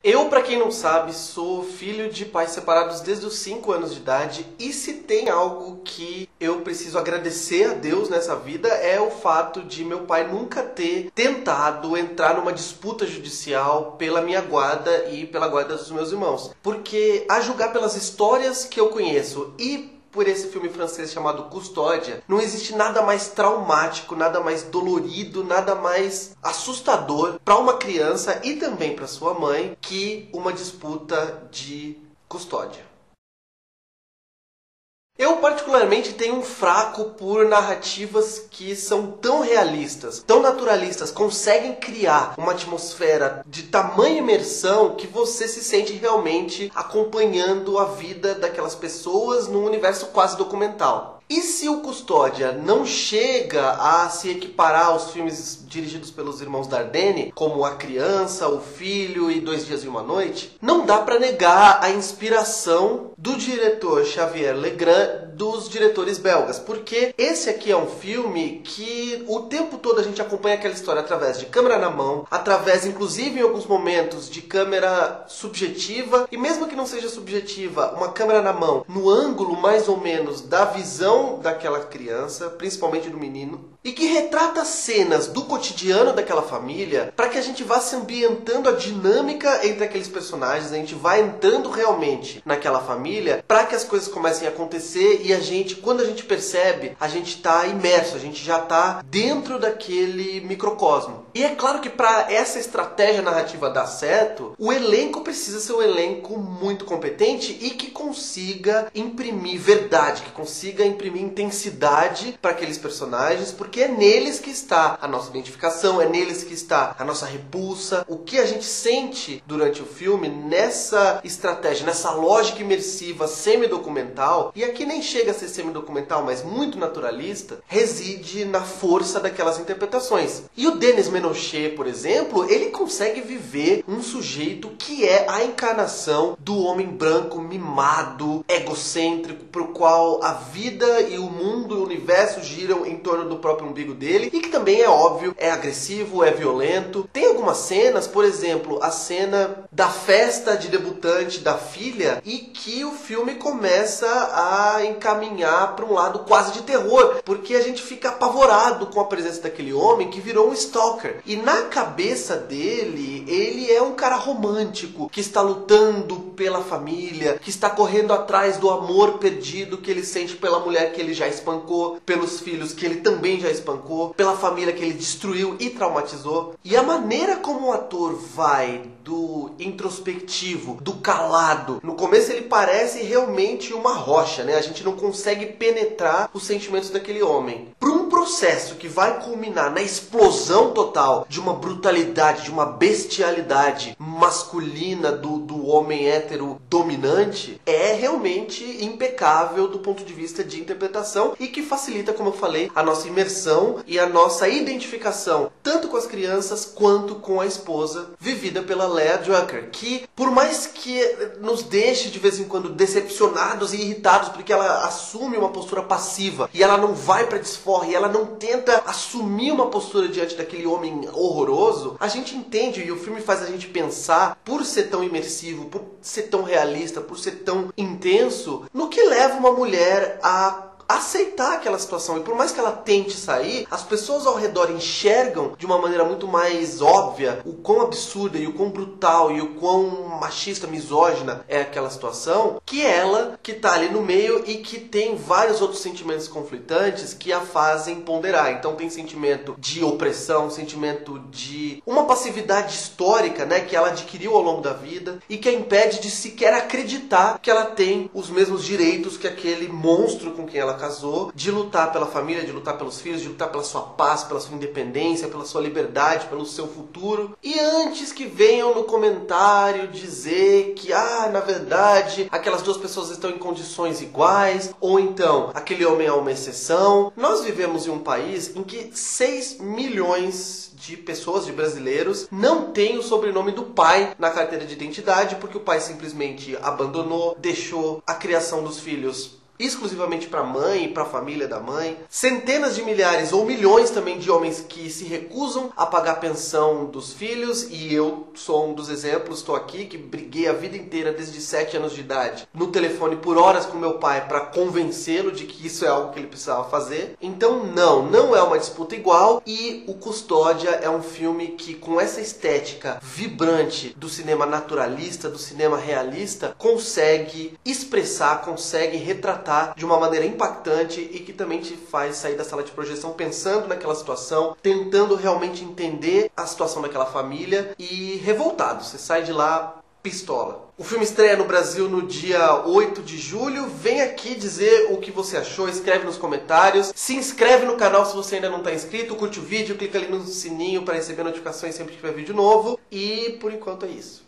Eu, pra quem não sabe, sou filho de pais separados desde os 5 anos de idade, e se tem algo que eu preciso agradecer a Deus nessa vida é o fato de meu pai nunca ter tentado entrar numa disputa judicial pela minha guarda e pela guarda dos meus irmãos. Porque, a julgar pelas histórias que eu conheço e por esse filme francês chamado Custódia, não existe nada mais traumático, nada mais dolorido, nada mais assustador para uma criança e também para sua mãe que uma disputa de custódia. Eu particularmente tenho um fraco por narrativas que são tão realistas, tão naturalistas, conseguem criar uma atmosfera de tamanha imersão que você se sente realmente acompanhando a vida daquelas pessoas num universo quase documental. E se o Custódia não chega a se equiparar aos filmes dirigidos pelos irmãos Dardenne, como A Criança, O Filho e 2 Dias e uma Noite, não dá pra negar a inspiração do diretor Xavier Legrand dos diretores belgas, porque esse aqui é um filme que o tempo todo a gente acompanha aquela história através de câmera na mão, através inclusive em alguns momentos de câmera subjetiva, e mesmo que não seja subjetiva, uma câmera na mão no ângulo mais ou menos da visão daquela criança, principalmente do menino, e que retrata cenas do cotidiano daquela família para que a gente vá se ambientando a dinâmica entre aqueles personagens, a gente vai entrando realmente naquela família para que as coisas comecem a acontecer e a gente, quando a gente percebe, a gente está imerso, a gente já está dentro daquele microcosmo. E é claro que para essa estratégia narrativa dar certo, o elenco precisa ser um elenco muito competente e que consiga imprimir verdade, que consiga imprimir intensidade para aqueles personagens, porque é neles que está a nossa identificação, é neles que está a nossa repulsa, o que a gente sente durante o filme nessa estratégia, nessa lógica imersiva semi-documental, e aqui nem chega a ser semi-documental, mas muito naturalista, reside na força daquelas interpretações. E o Denis Ménochet, por exemplo, ele consegue viver um sujeito que é a encarnação do homem branco mimado, egocêntrico, pro qual a vida e o mundo e o universo giram em torno do próprio umbigo dele, e que também é óbvio, é agressivo, é violento. Tem algumas cenas, por exemplo, a cena da festa de debutante da filha, e que o filme começa a encaminhar para um lado quase de terror, porque a gente fica apavorado com a presença daquele homem que virou um stalker. E na cabeça dele, ele é um cara romântico, que está lutando pela família, que está correndo atrás do amor perdido que ele sente pela mulher que ele já espancou, pelos filhos que ele também já espancou, pela família que ele destruiu e traumatizou. E a maneira como o ator vai do introspectivo, do calado, no começo ele parece realmente uma rocha, né? A gente não consegue penetrar os sentimentos daquele homem. Para um processo que vai culminar na explosão total de uma brutalidade, de uma bestialidade masculina do homem hétero dominante, é realmente impecável do ponto de vista de interpretação e que facilita, como eu falei, a nossa imersão e a nossa identificação, tanto com as crianças quanto com a esposa, vivida pela Lea Drucker, que por mais que nos deixe de vez em quando decepcionados e irritados porque ela assume uma postura passiva e ela não vai para desforra e ela não tenta assumir uma postura diante daquele homem horroroso, a gente entende e o filme faz a gente pensar, por ser tão imersivo, por ser tão realista, por ser tão intenso, no que leva uma mulher a aceitar aquela situação. E por mais que ela tente sair, as pessoas ao redor enxergam de uma maneira muito mais óbvia o quão absurda e o quão brutal e o quão machista, misógina é aquela situação, que ela que tá ali no meio e que tem vários outros sentimentos conflitantes que a fazem ponderar. Então tem sentimento de opressão, sentimento de uma passividade histórica, né, que ela adquiriu ao longo da vida e que a impede de sequer acreditar que ela tem os mesmos direitos que aquele monstro com quem ela casou, de lutar pela família, de lutar pelos filhos, de lutar pela sua paz, pela sua independência, pela sua liberdade, pelo seu futuro. E antes que venham no comentário dizer que, na verdade, aquelas duas pessoas estão em condições iguais, ou então, aquele homem é uma exceção. Nós vivemos em um país em que 6 milhões de pessoas, de brasileiros, não têm o sobrenome do pai na carteira de identidade, porque o pai simplesmente abandonou, deixou a criação dos filhos exclusivamente para a mãe e para a família da mãe. Centenas de milhares ou milhões também de homens que se recusam a pagar a pensão dos filhos, e eu sou um dos exemplos, estou aqui, que briguei a vida inteira desde 7 anos de idade no telefone por horas com meu pai para convencê-lo de que isso é algo que ele precisava fazer. Então não é uma disputa igual, e O Custódia é um filme que, com essa estética vibrante do cinema naturalista, do cinema realista, consegue expressar, consegue retratar de uma maneira impactante e que também te faz sair da sala de projeção pensando naquela situação, tentando realmente entender a situação daquela família e revoltado. Você sai de lá pistola. O filme estreia no Brasil no dia 8 de julho. Vem aqui dizer o que você achou, escreve nos comentários. Se inscreve no canal se você ainda não está inscrito, curte o vídeo, clica ali no sininho para receber notificações sempre que tiver vídeo novo. E por enquanto é isso.